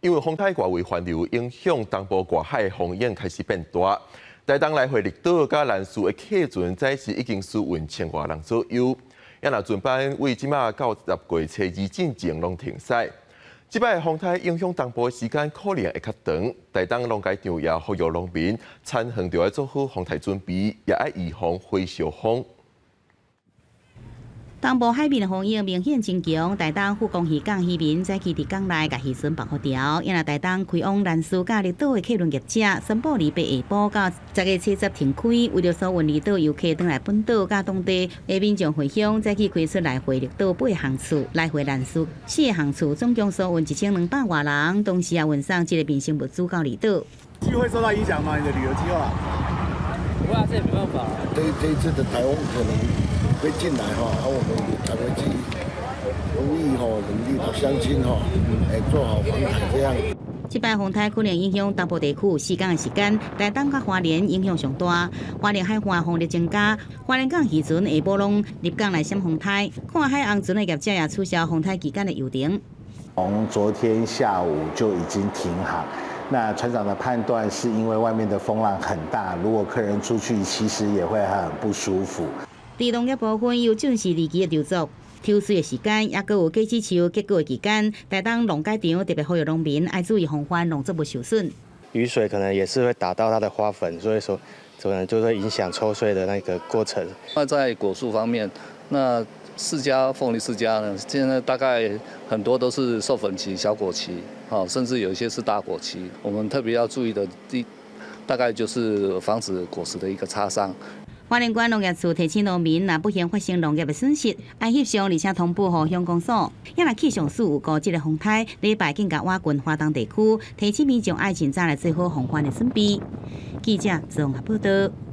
因为风台外围环流影响，东部外海风影开始变大。台东来回绿岛甲兰屿的客船暂时已经输运1000外人左右。也若船班为即马到10月初2进前拢停驶。即摆风台影响东部的时间可能会较长，台东农改场也呼吁农民产线就要做好防台准备，也要预防火烧风。东部海面的风影明显增强，台东富公渔港渔民早起伫港内甲渔船绑好条，因若台东开往兰屿甲绿岛的客轮业者，宣布礼拜下晡到10月初10停开，为着所运绿岛游客返来本岛甲当地的民众回乡，早起开出来回绿岛8个航次，来回兰屿4个航次，总共所运1200外人，同时也运送1个民生物资到绿岛。计会受到影响吗？你的旅游计划？不过这也没办法。这一次的台风可能会进来哈，我们才会去留意哈，努力到乡亲哈，做好防台这样。这摆风台可能影响东部地区4天的时间，台东甲花莲影响上大。花莲海岸风力增加，花莲港渔船下晡拢入港来闪风台，看海航船的业者也取消风台期间的游程。从昨天下午就已经停航。那船长的判断是因为外面的风浪很大，如果客人出去，其实也会很不舒服。在农业部分有正式日期的调作，抽水的时间也各有果子树结果的期间，台东农改场特别呼吁农民要注意防范农作物受损。雨水可能也是会打到它的花粉，所以说可能就会影响抽穗的那个过程。那在果树方面，那凤梨世家呢，现在大概很多都是授粉期、小果期，甚至有一些是大果期。我们特别要注意的大概就是防止果实的一个擦伤。花莲县农业处提醒农民，若不幸发生农业的损失，要翕相而且通报给乡公所。也若气象署有估这个风台，礼拜更加挖近花东地区，提醒民众爱尽早来做好防范的准备。记者综合报道。